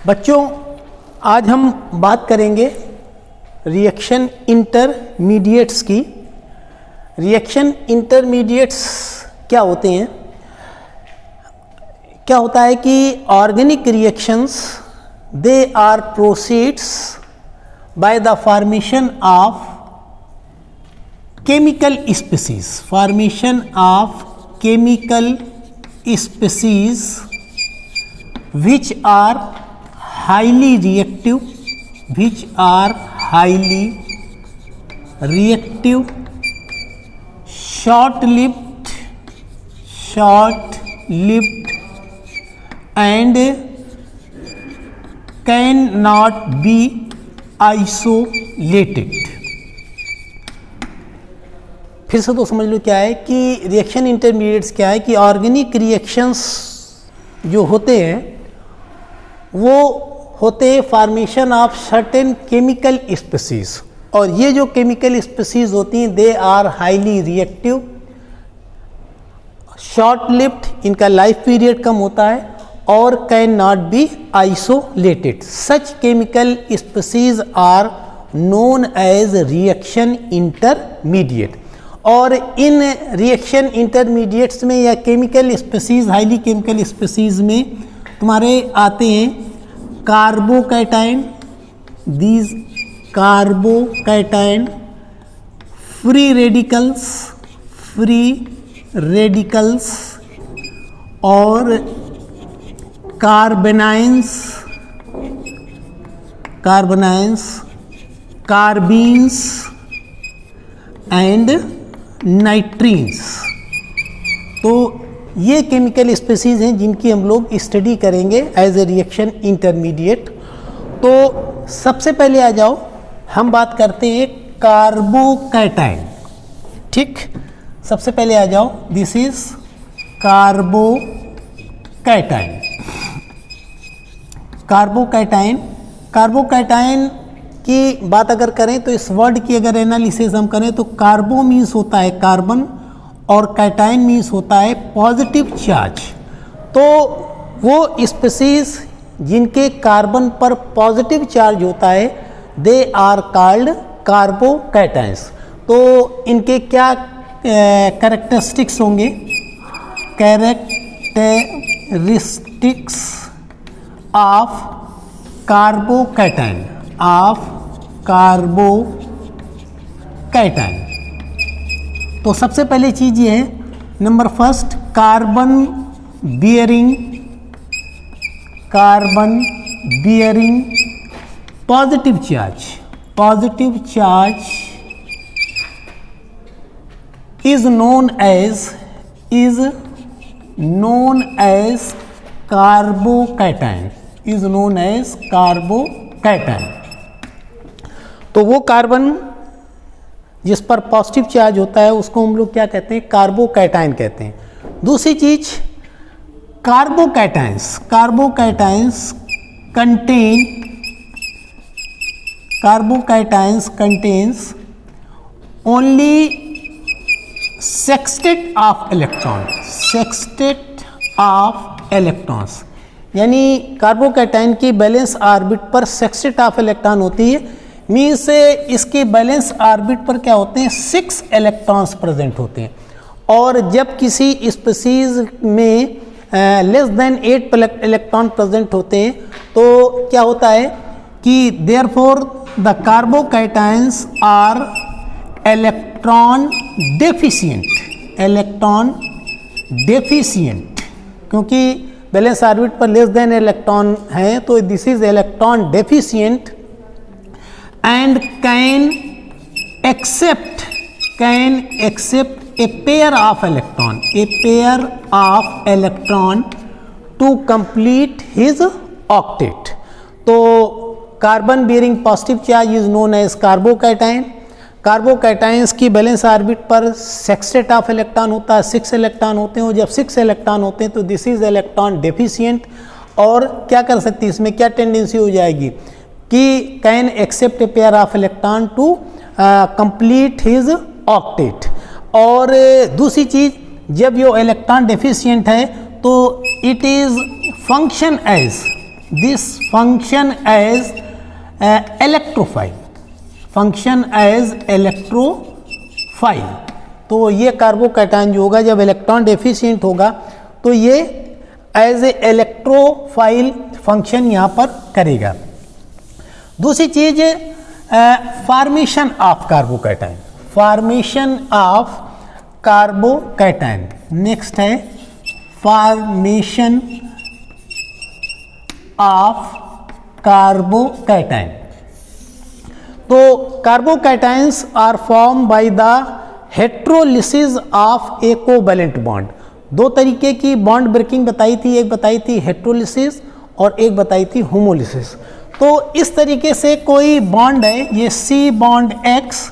बच्चों, आज हम बात करेंगे रिएक्शन इंटरमीडिएट्स की। रिएक्शन इंटरमीडिएट्स क्या होते हैं? क्या होता है कि organic reactions they are proceeds by the formation of chemical species, formation of chemical species which are highly reactive, short-lived and cannot be isolated। फिर से तो समझ लो क्या है कि रिएक्शन इंटरमीडिएट्स क्या है कि ऑर्गेनिक रिएक्शंस जो होते हैं वो होते हैं formation of certain chemical species, और ये जो केमिकल स्पीसीज होती हैं they are highly reactive, short lived, इनका लाइफ पीरियड कम होता है, और can not be isolated. Such chemical species are known as reaction intermediate. और इन रिएक्शन इंटरमीडिएट्स में या chemical species, highly chemical species में तुम्हारे आते हैं carbocation, these carbocation, free radicals और कार्बेनाइंस, कार्बीन्स एंड नाइट्रीन्स। तो ये केमिकल स्पीसीज हैं जिनकी हम लोग स्टडी करेंगे एज ए रिएक्शन इंटरमीडिएट। तो सबसे पहले आ जाओ, हम बात करते हैं कार्बोकैटायन। ठीक, सबसे पहले आ जाओ, दिस इज कार्बोकैटायन। कार्बोकैटायन की बात अगर करें तो इस वर्ड की अगर एनालिसिस हम करें तो कार्बो मीन्स होता है कार्बन और कैटायन मीन्स होता है पॉजिटिव चार्ज। तो वो स्पीसीज जिनके कार्बन पर पॉजिटिव चार्ज होता है दे आर कॉल्ड कार्बोकैटायंस। तो इनके क्या कैरेक्टरिस्टिक्स होंगे? कैरेक्टरिस्टिक्स ऑफ कार्बोकैटायन, तो सबसे पहले चीज ये है, number first, carbon bearing positive charge is known as carbocation. तो वो कार्बन जिस पर पॉजिटिव चार्ज होता है उसको हम लोग क्या कहते हैं? कार्बोकैटायन कहते हैं। दूसरी चीज, carbocations contains only sextet of electrons, यानी कार्बोकैटायन की बैलेंस ऑर्बिट पर सेक्सटेट ऑफ इलेक्ट्रॉन होती है। मीन्स इसके बैलेंस ऑर्बिट पर क्या होते हैं? 6 इलेक्ट्रॉन्स प्रेजेंट होते हैं। और जब किसी स्पीसीज में लेस देन 8 इलेक्ट्रॉन प्रेजेंट होते हैं तो क्या होता है कि therefore the carbocations are electron deficient, क्योंकि बैलेंस ऑर्बिट पर लेस देन इलेक्ट्रॉन है तो this is electron deficient and can accept a pair of electron to complete his octet। तो carbon bearing positive charge is known as carbocation. Carbocations की valence orbit पर sextet of electron होता है, 6 electron होते हैं, और जब 6 इलेक्ट्रॉन होते हैं तो दिस इज इलेक्ट्रॉन डेफिशिएंट। और क्या कर सकती है, इसमें क्या टेंडेंसी हो जाएगी कि can accept a pair of electron to complete his octet. और दूसरी चीज, जब ये इलेक्ट्रॉन डेफिशिएंट है तो it is function as this function as electrophile, function as electrophile. तो ये कार्बोकैटायन जो होगा जब इलेक्ट्रॉन डेफिशिएंट होगा तो ये एज ए इलेक्ट्रोफाइल फंक्शन यहाँ पर करेगा। दूसरी चीज formation of carbocation, formation of carbocation. Next है फॉर्मेशन ऑफ कार्बोकैटायन। तो carbocations are form by the heterolysis of a covalent bond. दो तरीके की बॉन्ड ब्रेकिंग बताई थी, एक बताई थी हेट्रोलिसिस और एक बताई थी होमोलिसिस। तो इस तरीके से कोई बॉन्ड है, ये सी बॉन्ड एक्स,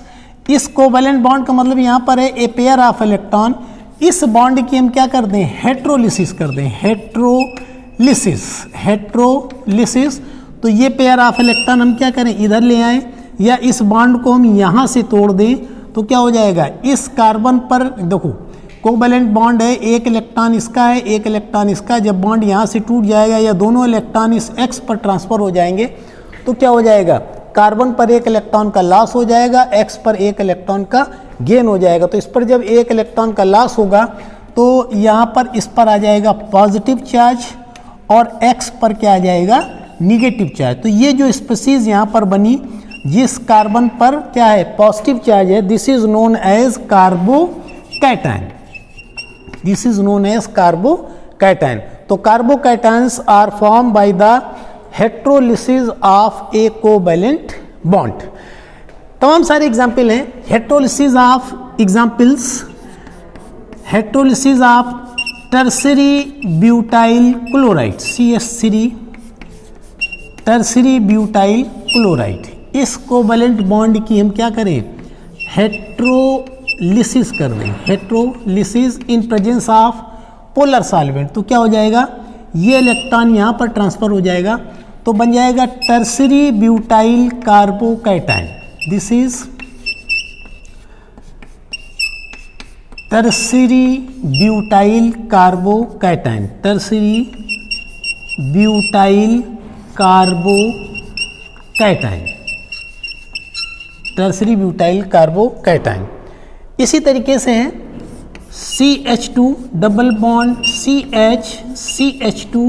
इस कोवैलेंट बॉन्ड का मतलब यहाँ पर है ए पेयर ऑफ इलेक्ट्रॉन। इस बॉन्ड की हम क्या कर दें, हेट्रोलिसिस कर दें, हेट्रोलिसिस, हेट्रोलिसिस। तो ये पेयर ऑफ इलेक्ट्रॉन हम क्या करें, इधर ले आएं, या इस बॉन्ड को हम यहाँ से तोड़ दें तो क्या हो जाएगा, इस कार्बन पर देखो कोवैलेंट बॉन्ड है, एक इलेक्ट्रॉन इसका है, एक इलेक्ट्रॉन इसका। जब बॉन्ड यहाँ से टूट जाएगा या दोनों इलेक्ट्रॉन इस एक्स पर ट्रांसफर हो जाएंगे तो क्या हो जाएगा, कार्बन पर एक इलेक्ट्रॉन का लॉस हो जाएगा, एक्स पर एक इलेक्ट्रॉन का गेन हो जाएगा। तो इस पर जब एक इलेक्ट्रॉन का लॉस होगा तो यहाँ पर इस पर आ जाएगा पॉजिटिव चार्ज और एक्स पर क्या आ जाएगा, निगेटिव चार्ज। तो ये जो स्पीसीज यहाँ पर बनी जिस कार्बन पर क्या है पॉजिटिव चार्ज है, this is known as carbocation, this is known as carbocation. तो carbocations are form by the heterolysis of a covalent bond. तमाम सारे एग्जाम्पल हैं heterolysis of, examples heterolysis of tertiary butyl chloride CH3, tertiary butyl chloride. इस covalent bond की हम क्या करें, heterolysis कर दें, heterolysis in presence of polar solvent. तो क्या हो जाएगा, ये इलेक्ट्रॉन यहाँ पर ट्रांसफर हो जाएगा तो बन जाएगा tertiary butyl carbocation. This is tertiary butyl carbocation, tertiary butyl carbocation, tertiary butyl carbocation. इसी तरीके से है CH2 double bond CH, CH2